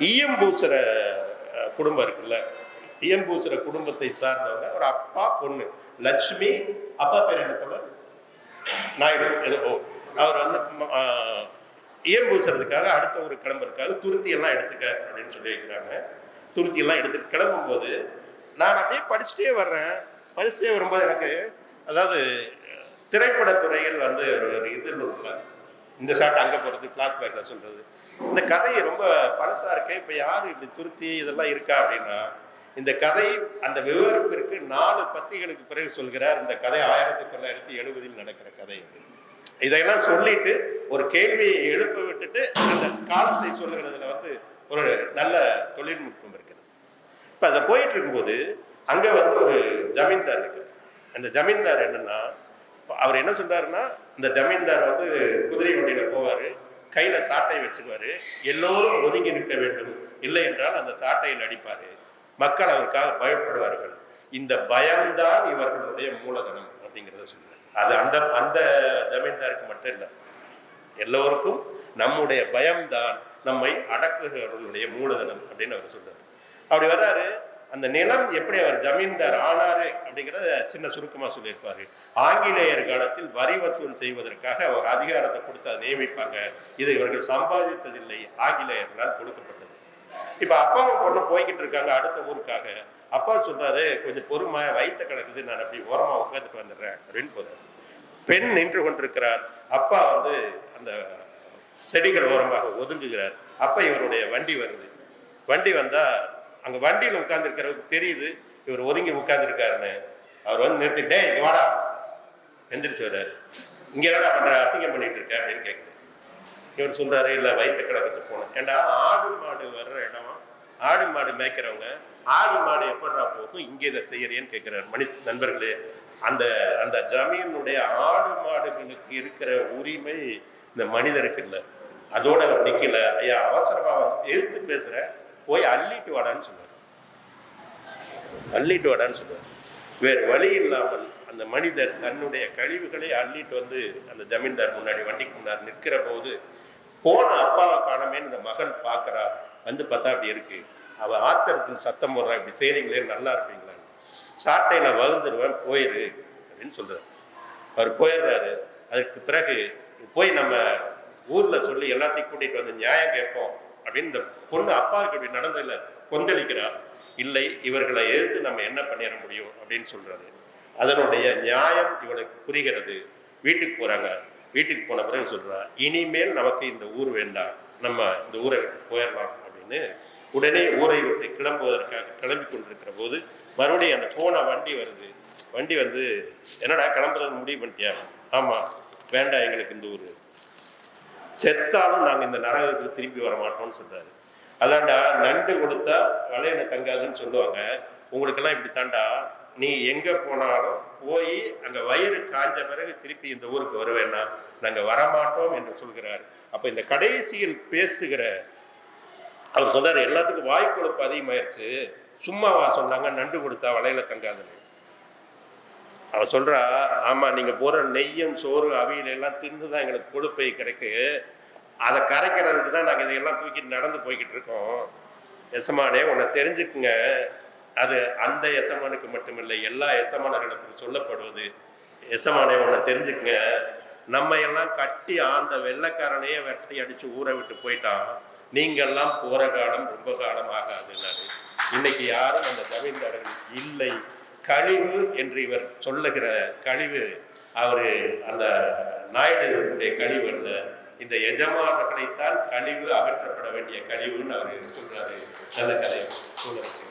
ஈயம்பூசர குடும்பம் இருக்குல்ல, ஈயம்பூசர குடும்பத்தை சார்ந்தவங்க ஒரு அப்பா பொண்ணு லட்சுமி, அப்பா பேர் என்ன தோழர்? நாயுடு. எதுவோ அவர் வந்து ஈயம்பூசுறதுக்காக அடுத்த ஒரு கிளம்புறதுக்காக துருத்தி எல்லாம் எடுத்துக்க அப்படின்னு சொல்லி வைக்கிறாங்க. துருத்தி எல்லாம் எடுத்துட்டு கிளம்பும்போது நான் அப்படியே படிச்சுட்டே வர்றேன். படிச்சுட்டே வரும்போது எனக்கு அதாவது திரைப்படத்துறையில் வந்து ஒரு இது இருக்குல்ல, இந்த ஷாட் அங்கே போகிறது, ஃப்ளாஷ்பேக்கில் சொல்கிறது, இந்த கதை ரொம்ப பழசாக இருக்கு. இப்போ யார் இப்படி துருத்தி இதெல்லாம் இருக்கா அப்படின்னா, இந்த கதை அந்த விவரிப்பிற்கு 4 பத்திகளுக்கு பிறகு சொல்கிறார். இந்த கதை 1970 நடக்கிற கதை. இதையெல்லாம் சொல்லிட்டு ஒரு கேள்வியை எழுப்ப விட்டுட்டு அந்த காலத்தை சொல்லுகிறதுல வந்து ஒரு நல்ல தொழில்நுட்பம் இருக்குது. இப்போ அதில் போயிட்டு இருக்கும்போது அங்கே வந்து ஒரு ஜமீன்தார் இருக்கு. அந்த ஜமீன்தார் என்னன்னா, அவர் என்ன சொல்றாருன்னா, இந்த ஜமீன்தார் வந்து குதிரை வண்டியில் போவார், கையில் சாட்டை வச்சுக்குவார், எல்லோரும் ஒதுங்கி நிற்க வேண்டும், இல்லை என்றால் அந்த சாட்டையில் அடிப்பார், மக்கள் அவருக்காக பயப்படுவார்கள், இந்த பயம்தான் இவர்களுடைய மூலதனம் அப்படிங்கிறத சொல்றாரு. அது அந்த அந்த ஜமீன்தாருக்கு மட்டும் இல்லை, எல்லோருக்கும் நம்முடைய பயம்தான் நம்மை அடக்குகிறவர்களுடைய மூலதனம் அப்படின்னு அவர் சொல்றாரு. அப்படி வர்றாரு. அந்த நிலம் எப்படி அவர் ஜமீன்தார் ஆனாரு அப்படிங்கிறத சின்ன சுருக்கமாக சொல்லியிருப்பாரு. ஆங்கிலேயர் காலத்தில் வரி வசூல் செய்வதற்காக அவர் அதிகாரத்தை கொடுத்து அதை நியமிப்பாங்க. இதை இவர்கள் சம்பாதித்ததில்லை, ஆங்கிலேயர்களால் கொடுக்கப்பட்டது. இப்போ அப்பாவும் பொண்ணு போய்கிட்டு இருக்காங்க அடுத்த ஊருக்காக. அப்பா சொல்றாரு, கொஞ்சம் பொறுமை, வயிற்ற கலக்குது, நான் அப்படி ஓரமாக உட்காந்துட்டு வந்துடுறேன் அப்படின்னு போறாரு. பெண் நின்று கொண்டிருக்கிறார். அப்பா வந்து அந்த செடிகள் ஓரமாக ஒதுங்குகிறார். அப்போ இவருடைய வண்டி வருது. வண்டி வந்தா அங்க வண்டியில் உட்கார்ந்துருக்கிறவருக்கு தெரியுது இவர் ஒதுங்கி உட்கார்ந்துருக்காருன்னு. அவர் வந்து நிறுத்திட்டே, இங்க வாடா, எந்திரிச்சு வர்றாரு. இங்க என்னடா பண்ற, அசிங்கம் பண்ணிட்டு இருக்க அப்படின்னு கேட்குது. இவர் சொல்றாரு, இல்லை வயிற்று கிழக்கு போனேன். ஏண்டா ஆடு மாடு வர்ற இடம், ஆடு மாடு மேய்க்கிறவங்க ஆடு மாடு எப்படா போகும், இங்கே இதை செய்யறேன்னு கேட்கிறார். நண்பர்களே, அந்த அந்த ஜமீனுடைய ஆடு மாடுகளுக்கு இருக்கிற உரிமை இந்த மனிதருக்கு இல்லை. அதோட அவர் நிக்கல. ஐயா அவசரமா வந்து எதிர்த்து பேசுற, போய் அள்ளிட்டு வாடான்னு சொன்னார். அள்ளிட்டு வாடான்னு சொன்னார். வேறு வழி இல்லாமல் அந்த மனிதர் தன்னுடைய கழிவுகளை அள்ளிட்டு வந்து அந்த ஜமீன்தார் முன்னாடி, வண்டிக்கு முன்னாடி நிற்கிற போது, போன அப்பாவை காணமேன்னு இந்த மகன் பார்க்குறா. வந்து பார்த்தா அப்படி இருக்கு. அவள் ஆத்திரத்தில் சத்தம் போடுறா, இப்படி செய்கிறீங்களே, நல்லா இருப்பீங்களான்னு. சாட்டையில் வகுந்துருவேன், போயிரு அப்படின்னு சொல்கிறார். அவர் போயிடுறாரு. அதுக்கு பிறகு போய் நம்ம ஊரில் சொல்லி எல்லாத்தையும் கூட்டிகிட்டு வந்து நியாயம் கேட்போம் அப்படின்னு இந்த பொண்ணு அப்பாவுக்கு இப்படி நடந்ததில்லை கொந்தளிக்கிறா. இல்லை, இவர்களை எதிர்த்து நம்ம என்ன பண்ணிட முடியும் அப்படின்னு சொல்கிறாரு. அதனுடைய நியாயம் இவளுக்கு புரிகிறது. வீட்டுக்கு போகிறாங்க. வீட்டுக்கு போன பிறகு சொல்கிறா, இனிமேல் நமக்கு இந்த ஊர் வேண்டாம், நம்ம இந்த ஊரை விட்டு போயிடலாம் அப்படின்னு உடனே ஊரை விட்டு கிளம்புவதற்காக கிளம்பி கொண்டிருக்கிற போது மறுபடியும் அந்த போன வண்டி வருது. வண்டி வந்து, என்னடா கிளம்புறது முடிவு பண்ணிட்டியா? ஆமாம், வேண்டாம், எங்களுக்கு இந்த ஊர், செத்தாலும் நாங்கள் இந்த நரகத்துக்கு திரும்பி வர மாட்டோம்னு சொல்கிறாரு. அதான்டா, நண்டு கொடுத்தா வளையனை தங்காதுன்னு சொல்லுவாங்க. உங்களுக்கெல்லாம் இப்படி தாண்டா, நீ எங்கே போனாலும் போய் அங்கே வயிறு காஞ்ச பிறகு திருப்பி இந்த ஊருக்கு வருவேன்னா நாங்கள் வரமாட்டோம் என்று சொல்கிறார். அப்போ இந்த கடைசியில் பேசுகிற அவர் சொல்றாரு, எல்லாத்துக்கும் வாய்க்கொழுப்பு அதிகமாயிருச்சு, சும்மாவா சொன்னாங்க நண்டு கொடுத்தா வளையல தங்காதுன்னு. அவன் சொல்றா, ஆமா, நீங்க போற நெய்யும் சோறு அவியல் எல்லாம் தின்னு தான் எங்களுக்கு கொழுப்பை கிடைக்கு, அதை கரைக்கிறதுக்கு தான் நாங்கள் இதையெல்லாம் தூக்கிட்டு நடந்து போய்கிட்டு இருக்கோம். எசமானே, உன்னை தெரிஞ்சுக்குங்க, அது அந்த எசமானுக்கு மட்டுமில்லை, எல்லா எசமானர்களுக்கும் சொல்லப்படுவது. எசமானே, உன்னை தெரிஞ்சுக்குங்க, நம்ம எல்லாம் கட்டி ஆண்ட வெள்ளைக்காரனையே வெட்டி அடிச்சு ஊரை விட்டு போயிட்டான், நீங்கள்லாம் போற காலம் ரொம்ப காலம் ஆகாதுன்னாரு. இன்னைக்கு யாரும் அந்த ஜமீன்தாரர்கள் இல்லை. கழிவு என்று இவர் சொல்லுகிற கழிவு, அவரு அந்த நாயுடைய கழிவு அல்ல, இந்த எஜமானர்களைத்தான் கழிவு அகற்றப்பட வேண்டிய கழிவுன்னு அவர் சொல்றாரு. நல்ல கதை சொல்லுறது.